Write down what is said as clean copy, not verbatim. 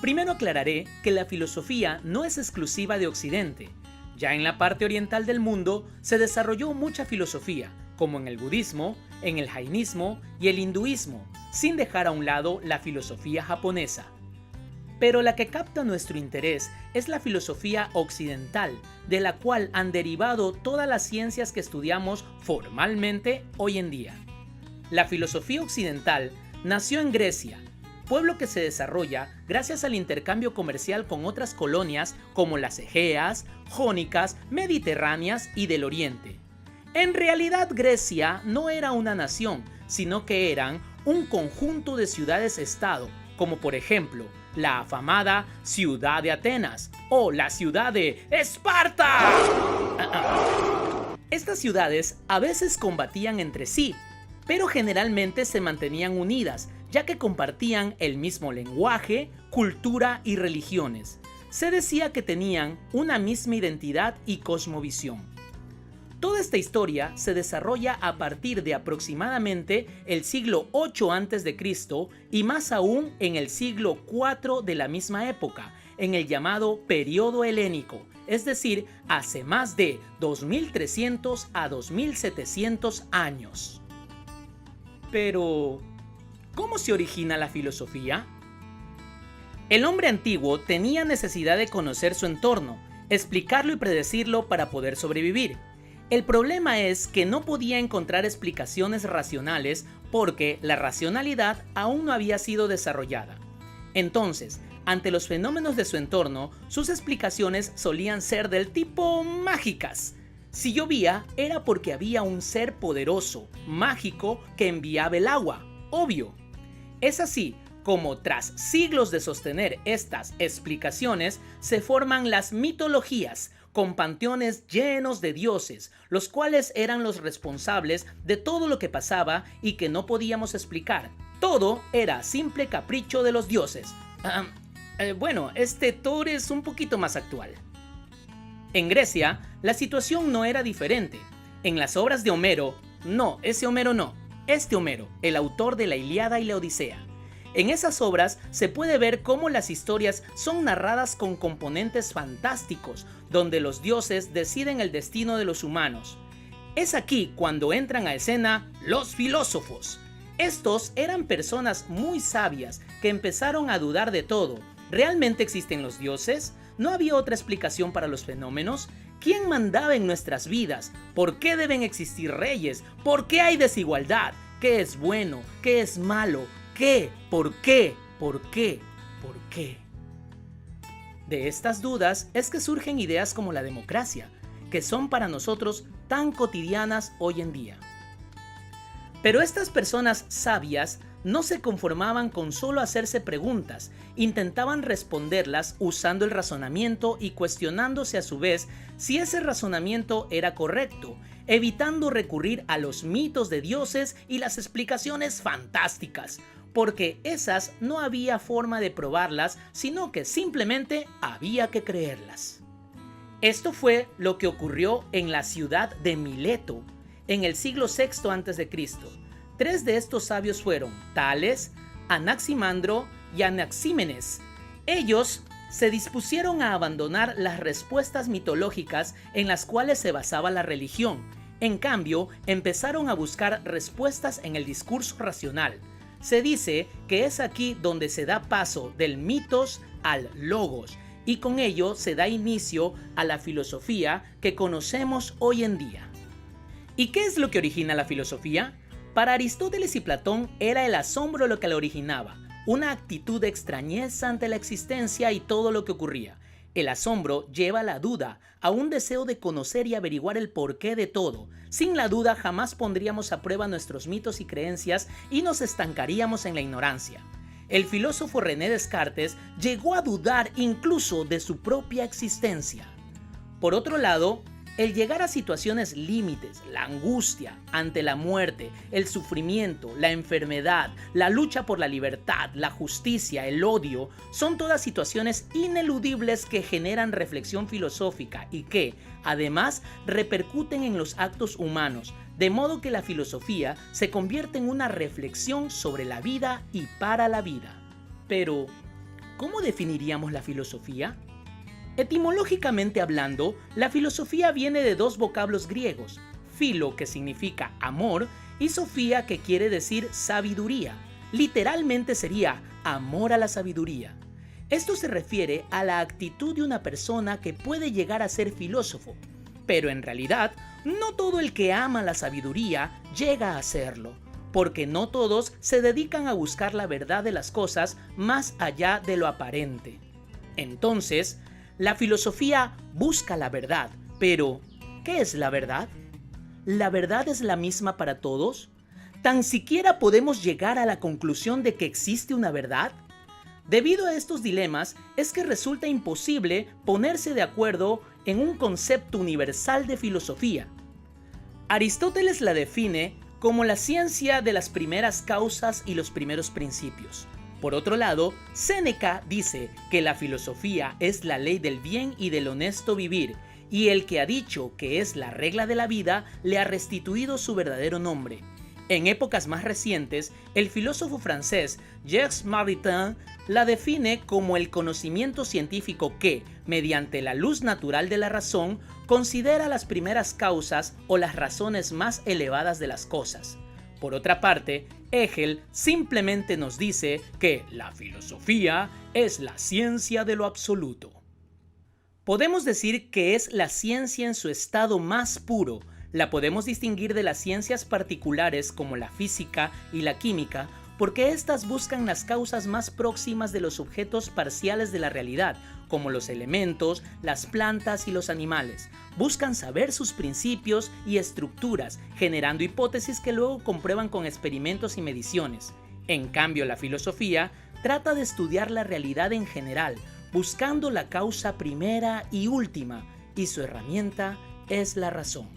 Primero aclararé que la filosofía no es exclusiva de Occidente. Ya en la parte oriental del mundo se desarrolló mucha filosofía, como en el budismo, en el jainismo y el hinduismo, sin dejar a un lado la filosofía japonesa. Pero la que capta nuestro interés es la filosofía occidental, de la cual han derivado todas las ciencias que estudiamos formalmente hoy en día. La filosofía occidental nació en Grecia, pueblo que se desarrolla gracias al intercambio comercial con otras colonias como las egeas, jónicas, mediterráneas y del Oriente. En realidad Grecia no era una nación, sino que eran un conjunto de ciudades-estado, como por ejemplo la afamada ciudad de Atenas o la ciudad de Esparta. Estas ciudades a veces combatían entre sí, pero generalmente se mantenían unidas, ya que compartían el mismo lenguaje, cultura y religiones. Se decía que tenían una misma identidad y cosmovisión. Toda esta historia se desarrolla a partir de aproximadamente el siglo VIII a.C. y más aún en el siglo IV de la misma época, en el llamado Periodo Helénico, es decir, hace más de 2300 a 2700 años. Pero, ¿cómo se origina la filosofía? El hombre antiguo tenía necesidad de conocer su entorno, explicarlo y predecirlo para poder sobrevivir. El problema es que no podía encontrar explicaciones racionales porque la racionalidad aún no había sido desarrollada. Entonces, ante los fenómenos de su entorno, sus explicaciones solían ser del tipo mágicas. Si llovía, era porque había un ser poderoso, mágico, que enviaba el agua. Obvio. Es así como tras siglos de sostener estas explicaciones, se forman las mitologías, con panteones llenos de dioses, los cuales eran los responsables de todo lo que pasaba y que no podíamos explicar. Todo era simple capricho de los dioses. Bueno, este Thor es un poquito más actual. En Grecia, la situación no era diferente. En las obras de Homero, no, ese Homero no, este Homero, el autor de la Ilíada y la Odisea. En esas obras se puede ver cómo las historias son narradas con componentes fantásticos, donde los dioses deciden el destino de los humanos. Es aquí cuando entran a escena los filósofos. Estos eran personas muy sabias que empezaron a dudar de todo. ¿Realmente existen los dioses? ¿No había otra explicación para los fenómenos? ¿Quién mandaba en nuestras vidas? ¿Por qué deben existir reyes? ¿Por qué hay desigualdad? ¿Qué es bueno? ¿Qué es malo? ¿Qué? ¿Por qué? ¿Por qué? ¿Por qué? De estas dudas es que surgen ideas como la democracia, que son para nosotros tan cotidianas hoy en día. Pero estas personas sabias no se conformaban con solo hacerse preguntas, intentaban responderlas usando el razonamiento y cuestionándose a su vez si ese razonamiento era correcto, evitando recurrir a los mitos de dioses y las explicaciones fantásticas, porque esas no había forma de probarlas, sino que simplemente había que creerlas. Esto fue lo que ocurrió en la ciudad de Mileto, en el siglo VI a.C. Tres de estos sabios fueron Tales, Anaximandro y Anaxímenes. Ellos se dispusieron a abandonar las respuestas mitológicas en las cuales se basaba la religión. En cambio, empezaron a buscar respuestas en el discurso racional. Se dice que es aquí donde se da paso del mitos al logos, y con ello se da inicio a la filosofía que conocemos hoy en día. ¿Y qué es lo que origina la filosofía? Para Aristóteles y Platón era el asombro lo que la originaba, una actitud de extrañeza ante la existencia y todo lo que ocurría. El asombro lleva a la duda, a un deseo de conocer y averiguar el porqué de todo. Sin la duda jamás pondríamos a prueba nuestros mitos y creencias y nos estancaríamos en la ignorancia. El filósofo René Descartes llegó a dudar incluso de su propia existencia. Por otro lado, el llegar a situaciones límites, la angustia ante la muerte, el sufrimiento, la enfermedad, la lucha por la libertad, la justicia, el odio, son todas situaciones ineludibles que generan reflexión filosófica y que, además, repercuten en los actos humanos, de modo que la filosofía se convierte en una reflexión sobre la vida y para la vida. Pero, ¿cómo definiríamos la filosofía? Etimológicamente hablando, la filosofía viene de dos vocablos griegos, philo, que significa amor, y sofía, que quiere decir sabiduría. Literalmente sería amor a la sabiduría. Esto se refiere a la actitud de una persona que puede llegar a ser filósofo, pero en realidad no todo el que ama la sabiduría llega a serlo, porque no todos se dedican a buscar la verdad de las cosas más allá de lo aparente. Entonces, la filosofía busca la verdad, pero ¿qué es la verdad? ¿La verdad es la misma para todos? ¿Tan siquiera podemos llegar a la conclusión de que existe una verdad? Debido a estos dilemas, es que resulta imposible ponerse de acuerdo en un concepto universal de filosofía. Aristóteles la define como la ciencia de las primeras causas y los primeros principios. Por otro lado, Séneca dice que la filosofía es la ley del bien y del honesto vivir, y el que ha dicho que es la regla de la vida le ha restituido su verdadero nombre. En épocas más recientes, el filósofo francés Jacques Maritain la define como el conocimiento científico que, mediante la luz natural de la razón, considera las primeras causas o las razones más elevadas de las cosas. Por otra parte, Hegel simplemente nos dice que la filosofía es la ciencia de lo absoluto. Podemos decir que es la ciencia en su estado más puro. La podemos distinguir de las ciencias particulares como la física y la química porque éstas buscan las causas más próximas de los objetos parciales de la realidad, como los elementos, las plantas y los animales. Buscan saber sus principios y estructuras, generando hipótesis que luego comprueban con experimentos y mediciones. En cambio, la filosofía trata de estudiar la realidad en general, buscando la causa primera y última, y su herramienta es la razón.